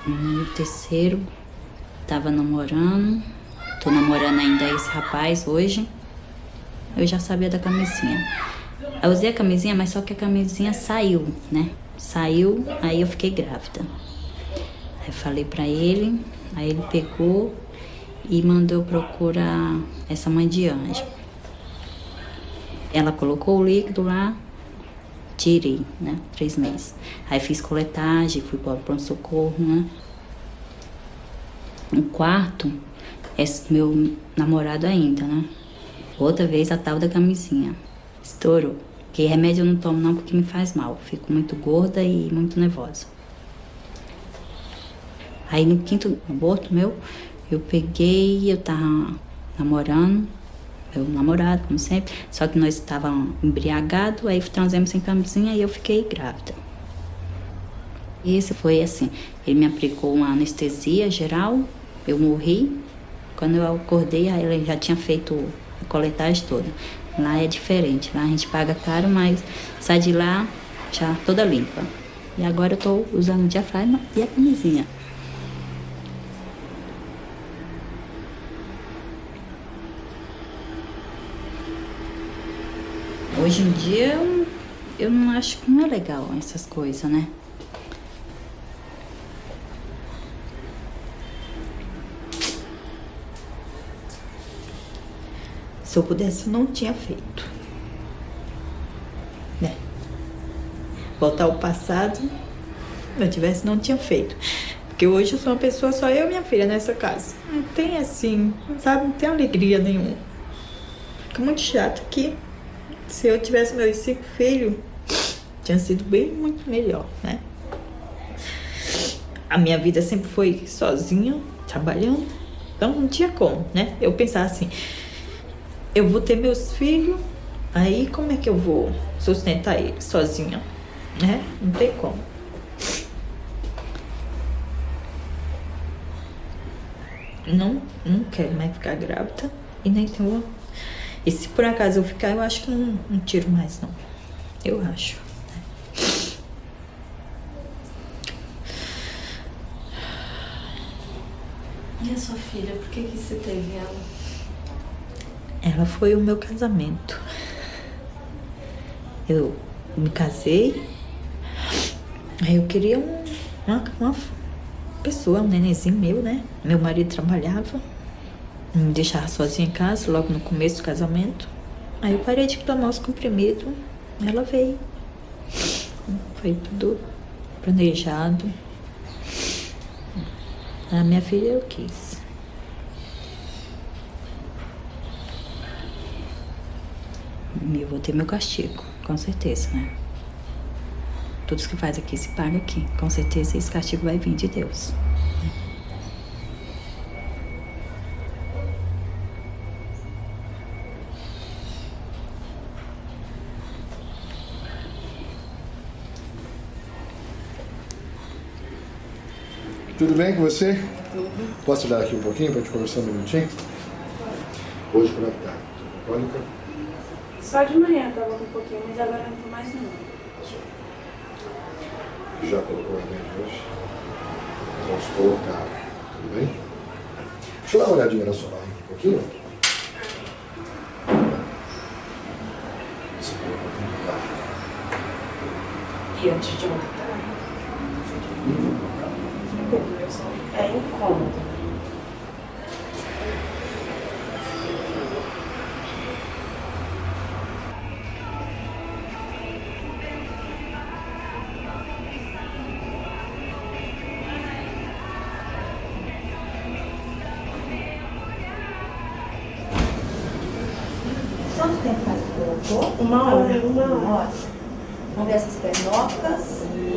No terceiro, tava namorando, tô namorando ainda esse rapaz hoje. Eu já sabia da camisinha. Eu usei a camisinha, mas só que a camisinha saiu, né? Saiu, aí eu fiquei grávida. Aí eu falei pra ele, aí ele pegou e mandou procurar essa mãe de anjo. Ela colocou o líquido lá, tirei, né? 3 meses. Aí fiz coletagem, fui para o pronto-socorro, né? No quarto, esse meu namorado ainda, né? Outra vez a tal da camisinha. Estourou. Que remédio eu não tomo não porque me faz mal. Fico muito gorda e muito nervosa. Aí no 5º aborto meu, eu peguei, eu tava namorando, meu namorado, como sempre. Só que nós estávamos embriagados, aí transamos sem camisinha e eu fiquei grávida. E esse foi assim, ele me aplicou uma anestesia geral, eu morri. Quando eu acordei, aí ele já tinha feito a coletagem toda. Lá é diferente, lá a gente paga caro, mas sai de lá já toda limpa. E agora eu tô usando o diafragma e a camisinha. Hoje em dia eu não acho que não é legal essas coisas, né? Se eu pudesse, eu não tinha feito. Né? Voltar ao passado, se eu tivesse, não tinha feito. Porque hoje eu sou uma pessoa, só eu e minha filha nessa casa. Não tem assim, sabe? Não tem alegria nenhuma. Fica muito chato que se eu tivesse meus 5 filhos, tinha sido bem muito melhor, né? a minha vida sempre foi sozinha, trabalhando. Então não tinha como, né? Eu pensava assim, eu vou ter meus filhos, aí como é que eu vou sustentar eles sozinha, né? Não tem como. Não quero mais ficar grávida e nem tenho. E se por acaso eu ficar, eu acho que não tiro mais, não. Eu acho. E a sua filha, por que você teve ela? Ela foi o meu casamento. Eu me casei, aí eu queria uma pessoa, um nenenzinho meu, né? Meu marido trabalhava, me deixava sozinha em casa, logo no começo do casamento. Aí eu parei de tomar os comprimidos, ela veio. Foi tudo planejado. A minha filha eu quis. Eu vou ter meu castigo, com certeza, né? Todos que faz aqui se paga aqui. Com certeza esse castigo vai vir de Deus. Tudo bem com você? Tudo. Posso olhar aqui um pouquinho para te conversar um minutinho? Hoje como é que tá? Cólica? Só de manhã tava com um pouquinho, mas agora não tô mais não. Já colocou a mente hoje? Vamos colocar, tudo bem? Deixa eu dar uma olhadinha na sua barriga um pouquinho. Você colocou tudo cá. E antes de ontem também. É incômodo. Quanto tempo faz que colocou? Uma hora. Vamos ver essas pernocas.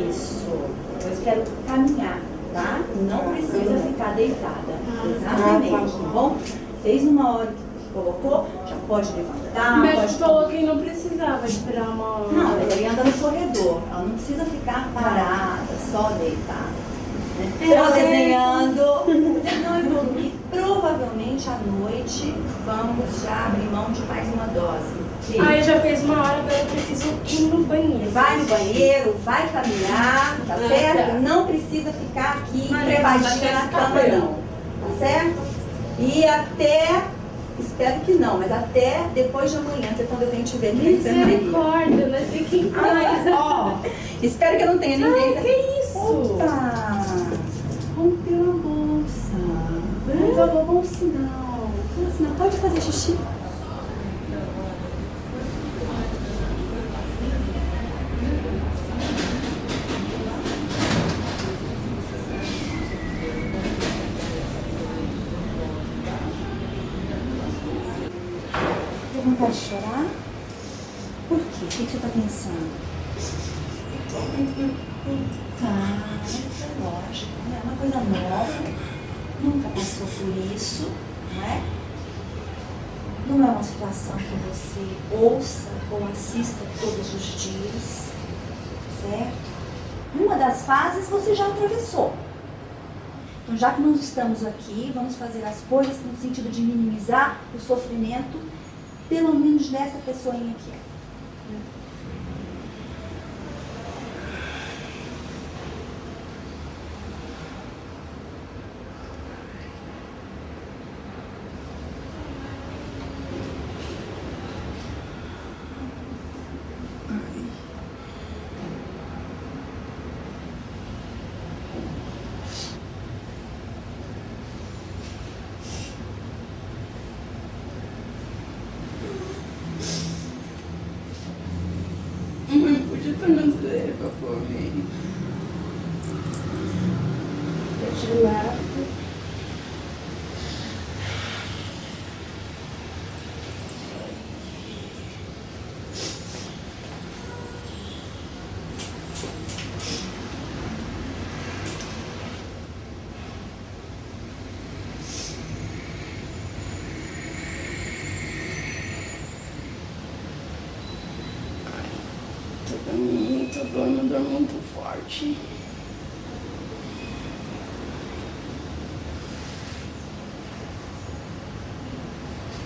Isso. Eu quero caminhar, tá? Não precisa ficar deitada. Exatamente, tá bom? Fez uma hora que colocou, já pode levantar. O médico falou que não precisava esperar uma hora. Não, mas ele anda no corredor. Ela não precisa ficar parada, só deitada. Né? Ou desenhando. Não evoluir. Provavelmente à noite vamos já abrir mão de mais uma dose. Aí já fez uma hora, agora eu preciso ir no banheiro. Vai no banheiro, vai caminhar, tá certo? Não precisa ficar aqui prevadinha na cama, não. Tá certo? E até, espero que não, mas até depois de amanhã, que é quando eu venho te ver na enfermaria. Misericórdia, nós temos que ir em casa. Espero que eu não tenha ninguém. Que isso? Opa! Rompeu a bolsa. Por favor, bom sinal. Bom sinal. Pode fazer xixi? Tem vontade de chorar? Por quê? O que você está pensando? Tá, lógico, é uma coisa nova, nunca passou por isso, não é? Não é uma situação que você ouça ou assista todos os dias, certo? Uma das fases você já atravessou. Então, já que nós estamos aqui, vamos fazer as coisas no sentido de minimizar o sofrimento, pelo menos dessa pessoinha aqui. Mãe, podia estar mais leve pra pôr mim. Eu te lavo. uma dor muito forte.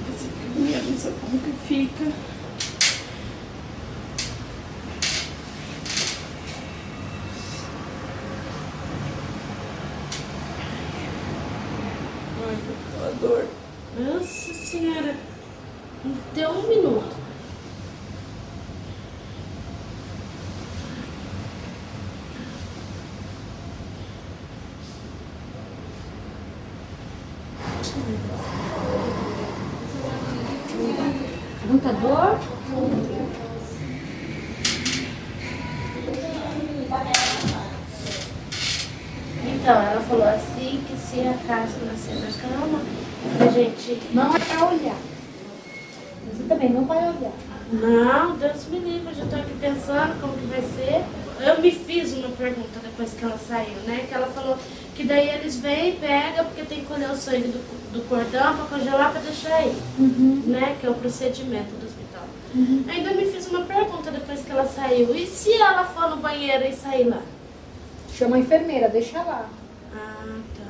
Você me avisa como que fica. Ai, a dor. Nossa senhora, deu 1 minuto. Muita dor? Então, ela falou assim que se a Cássia nascer na cama, a gente... Não é pra olhar. Você também não vai olhar. Não, Deus me livre, eu já tô aqui pensando como que vai ser. Eu me fiz uma pergunta depois que ela saiu, né? Que ela falou que daí eles vêm e pegam, porque tem que colher o sangue do cordão pra congelar pra deixar aí, né? Que é o procedimento do hospital. Ainda me fiz uma pergunta depois que ela saiu. E se ela for no banheiro e sair lá? Chama a enfermeira, deixa lá. Ah, tá.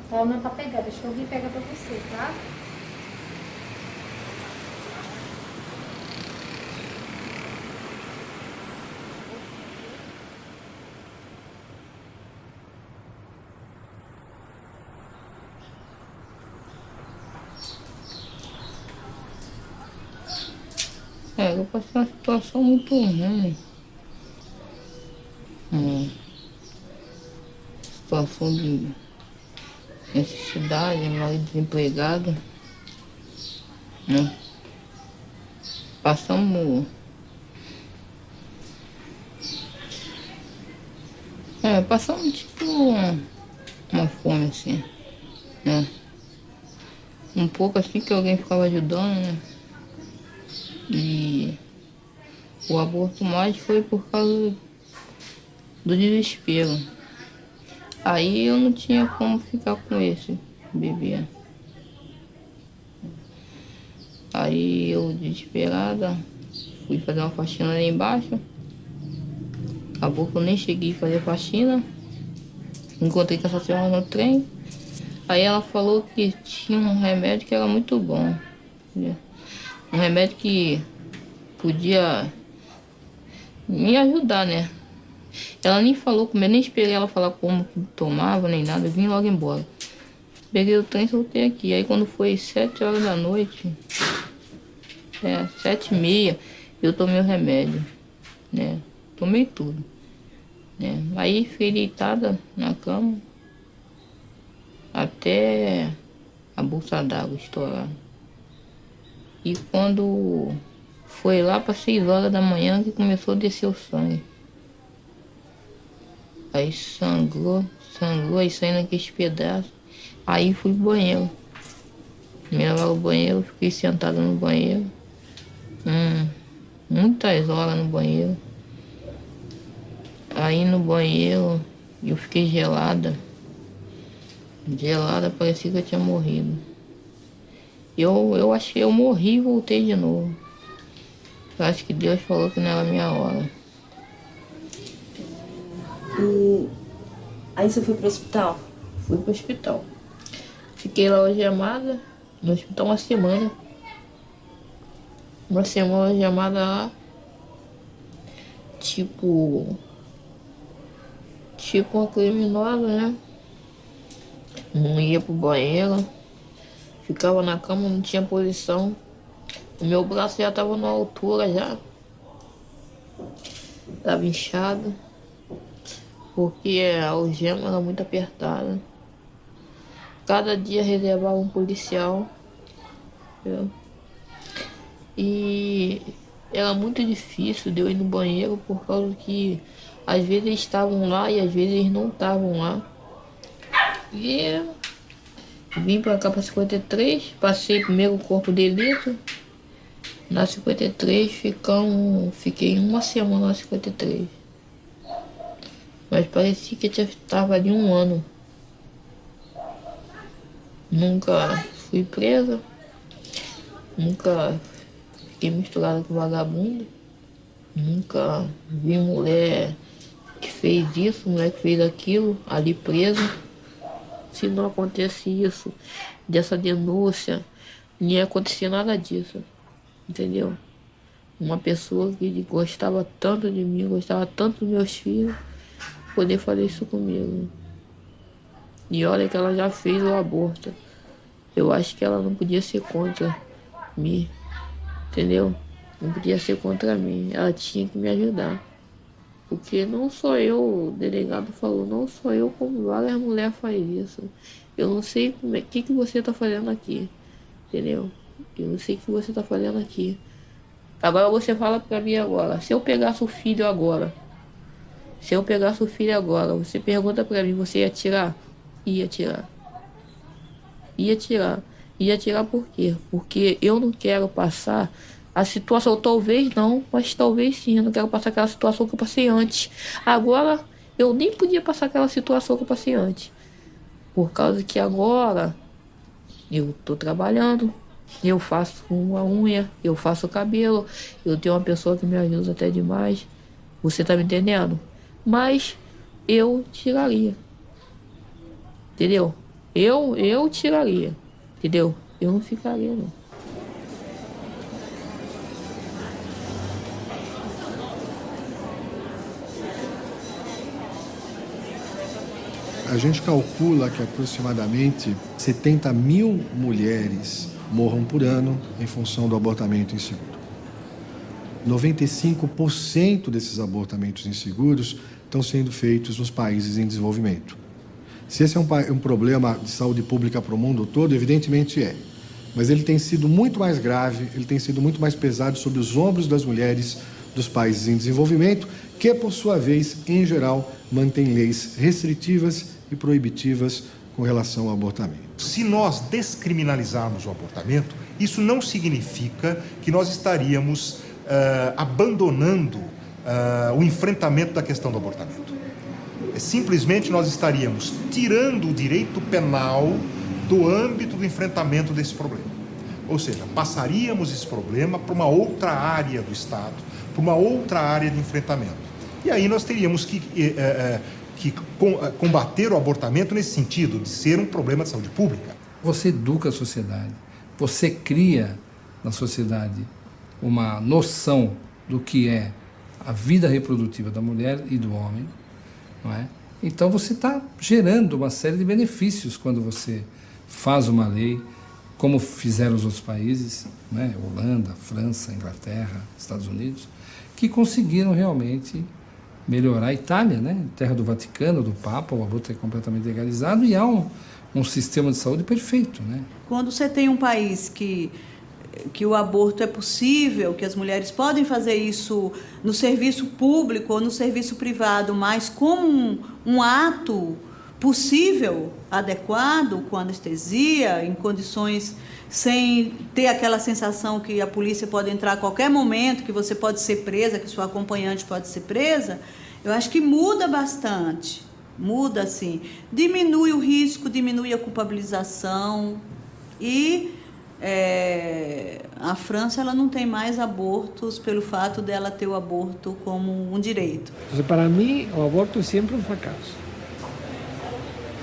Tá, não é pra pegar, deixa eu vir pegar pra você, tá? Eu passei uma situação muito ruim. Situação de necessidade, marido desempregado. Passamos. Passamos tipo uma fome assim, né? Um pouco assim que alguém ficava ajudando, né? E o aborto mais foi por causa do desespero. Aí eu não tinha como ficar com esse bebê. Aí eu, desesperada, fui fazer uma faxina lá embaixo. Acabou que eu nem cheguei a fazer faxina. Encontrei com essa senhora no trem. Aí ela falou que tinha um remédio que era muito bom. Um remédio que podia me ajudar, né? Ela nem falou comigo, nem esperei ela falar como que tomava, nem nada. Eu vim logo embora. Peguei o trem e soltei aqui. Aí quando foi 7 horas da noite, 7h30, eu tomei o remédio, né? Tomei tudo, né? Aí fiquei deitada na cama até a bolsa d'água estourar. E quando foi lá para 6 horas da manhã que começou a descer o sangue. Aí sangrou, aí saindo aqueles pedaços. Aí fui pro banheiro. Me levaram ao banheiro, fiquei sentada no banheiro. Muitas horas no banheiro. Aí no banheiro eu fiquei gelada. Gelada, parecia que eu tinha morrido. Eu acho que eu morri e voltei de novo. Eu acho que Deus falou que não era a minha hora. E aí você foi pro hospital? Fui pro hospital. Fiquei lá algemada, no hospital uma semana. Uma semana algemada lá. Tipo uma criminosa, né? Não ia pro banheiro. Ficava na cama, não tinha posição. O meu braço já estava na altura já. Estava inchado. Porque a algema era muito apertada. Cada dia reservava um policial. Entendeu? E era muito difícil de eu ir no banheiro por causa que às vezes eles estavam lá e às vezes eles não estavam lá. E vim pra cá pra 53, passei primeiro o corpo de delito. Na 53 fiquei 1 semana na 53. Mas parecia que eu estava ali 1 ano. Nunca fui presa. Nunca fiquei misturada com vagabundo. Nunca vi mulher que fez isso, mulher que fez aquilo, ali presa. Se não acontece isso, dessa denúncia, não ia acontecer nada disso, entendeu? Uma pessoa que gostava tanto de mim, gostava tanto dos meus filhos, poder fazer isso comigo. E olha que ela já fez o aborto. Eu acho que ela não podia ser contra mim, entendeu? Não podia ser contra mim, ela tinha que me ajudar. Porque não sou eu, o delegado falou, não sou eu, como várias mulheres fazem isso. Eu não sei o que você está fazendo aqui, entendeu? Eu não sei o que você está fazendo aqui. Agora você fala pra mim agora, se eu pegasse o filho agora, você pergunta pra mim, você ia tirar? Ia tirar. Ia tirar por quê? Porque eu não quero passar a situação, talvez não, mas talvez sim, eu não quero passar aquela situação que eu passei antes. Agora, eu nem podia passar aquela situação que eu passei antes. Por causa que agora, eu tô trabalhando, eu faço uma unha, eu faço o cabelo, eu tenho uma pessoa que me ajuda até demais. Você tá me entendendo? Mas eu tiraria. Entendeu? Eu tiraria. Entendeu? Eu não ficaria, não. A gente calcula que aproximadamente 70 mil mulheres morram por ano em função do abortamento inseguro. 95% desses abortamentos inseguros estão sendo feitos nos países em desenvolvimento. Se esse é um problema de saúde pública para o mundo todo, evidentemente é. Mas ele tem sido muito mais grave, ele tem sido muito mais pesado sobre os ombros das mulheres dos países em desenvolvimento, que, por sua vez, em geral, mantêm leis restritivas e proibitivas com relação ao abortamento. Se nós descriminalizarmos o abortamento, isso não significa que nós estaríamos abandonando o enfrentamento da questão do abortamento. Simplesmente nós estaríamos tirando o direito penal do âmbito do enfrentamento desse problema. Ou seja, passaríamos esse problema para uma outra área do Estado, para uma outra área de enfrentamento. E aí nós teríamos que combater o abortamento nesse sentido, de ser um problema de saúde pública. Você educa a sociedade, você cria na sociedade uma noção do que é a vida reprodutiva da mulher e do homem, não é? Então você está gerando uma série de benefícios quando você faz uma lei, como fizeram os outros países, né? Holanda, França, Inglaterra, Estados Unidos, que conseguiram realmente melhorar. A Itália, né? Terra do Vaticano, do Papa, o aborto é completamente legalizado e há um sistema de saúde perfeito, né? Quando você tem um país que o aborto é possível, que as mulheres podem fazer isso no serviço público ou no serviço privado, mas como um ato possível, adequado, com anestesia, em condições sem ter aquela sensação que a polícia pode entrar a qualquer momento, que você pode ser presa, que sua acompanhante pode ser presa, eu acho que muda bastante. Muda, assim. Diminui o risco, diminui a culpabilização e a França ela não tem mais abortos pelo fato dela ter o aborto como um direito. Para mim, o aborto é sempre um fracasso.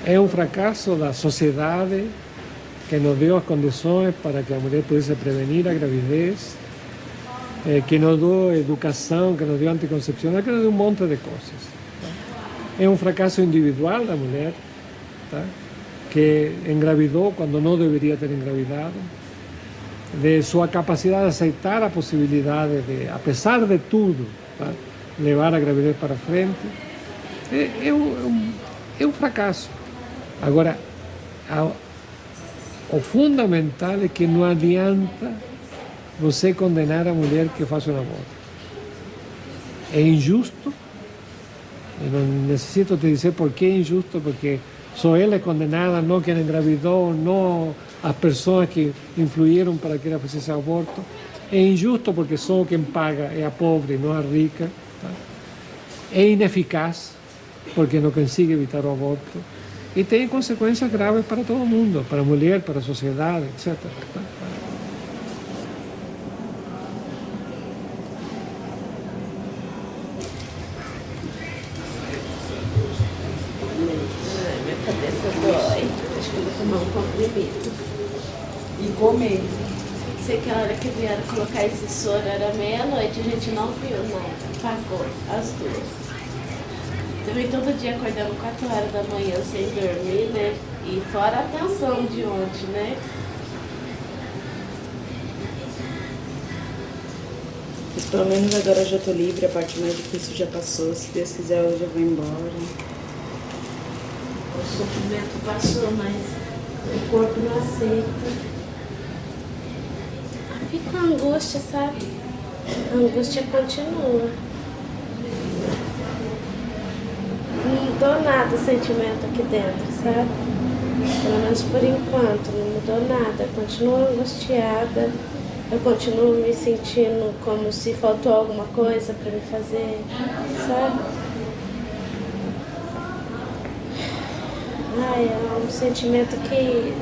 É um fracasso da sociedade que nos deu as condições para que a mulher pudesse prevenir a gravidez, que nos deu educação, que nos deu anticoncepção, que nos deu um monte de coisas. É um fracasso individual da mulher, tá? Que engravidou quando não deveria ter engravidado, de sua capacidade de aceitar a possibilidade de, apesar de tudo, tá? Levar a gravidez para frente. É um fracasso. Agora, o fundamental é que não adianta você condenar a mulher que faz um aborto. É injusto. Eu não necessito te dizer por que é injusto, porque só ela é condenada, não quem engravidou, não as pessoas que influíram para que ela fizesse aborto. É injusto porque só quem paga é a pobre, não a rica. Tá? É ineficaz, porque não consegue evitar o aborto. E tem consequências graves para todo mundo, para a mulher, para a sociedade, etc. Tá? cabeça dói. Acho que eu vou tomar um comprimido. E comer. Sei que a hora que vieram colocar esse soro era meia-noite, a gente não viu nada. Apagou as duas. Também todo dia acordando 4 horas da manhã sem dormir, né? E fora a tensão de ontem, né? Mas pelo menos agora eu já tô livre, a parte mais difícil já passou. Se Deus quiser, eu já vou embora. O sofrimento passou, mas o corpo não aceita. Fica a angústia, sabe? A angústia continua. Não mudou nada o sentimento aqui dentro, sabe? Pelo menos por enquanto, não mudou nada. Continuo angustiada. Eu continuo me sentindo como se faltou alguma coisa pra me fazer, sabe? Ai, é um sentimento que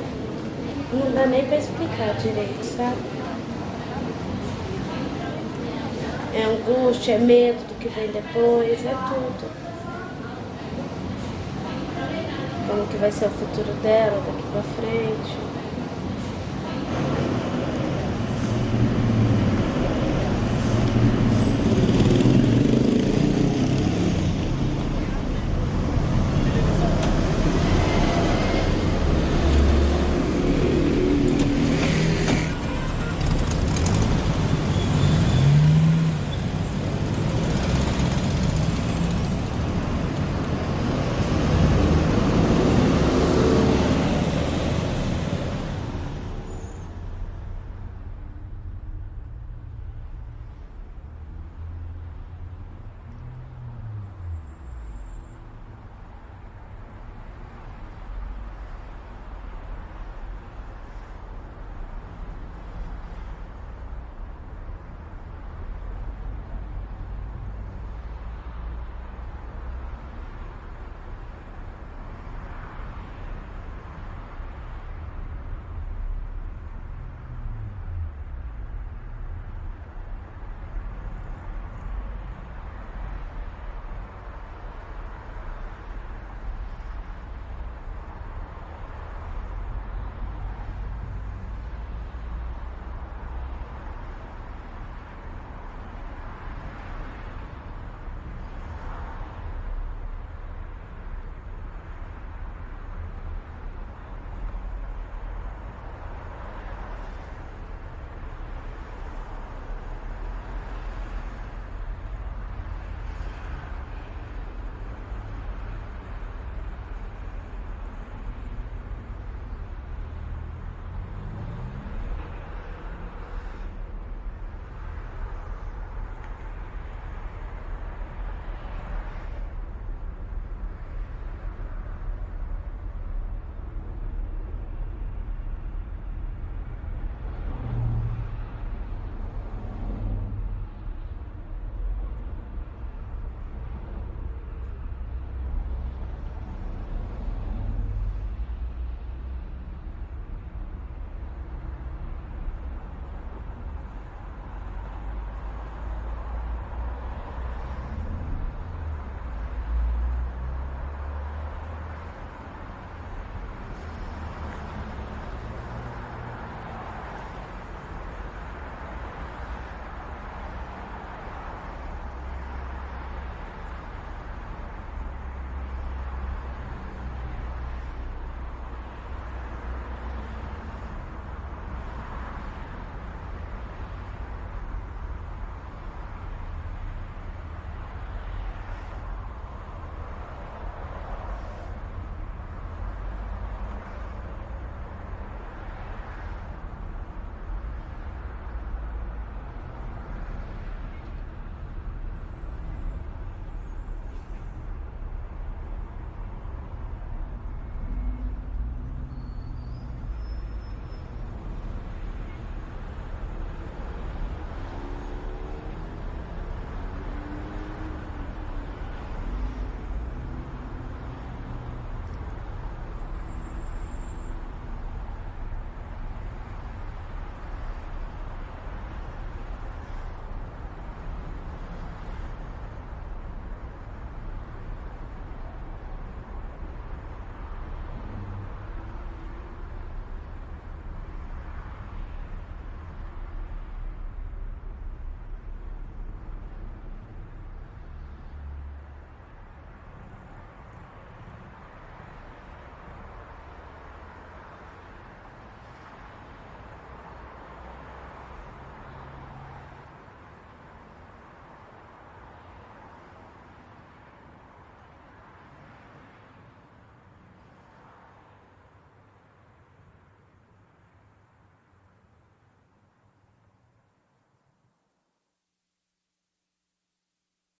não dá nem pra explicar direito, sabe? É angústia, é medo do que vem depois, é tudo. Como que vai ser o futuro dela daqui pra frente.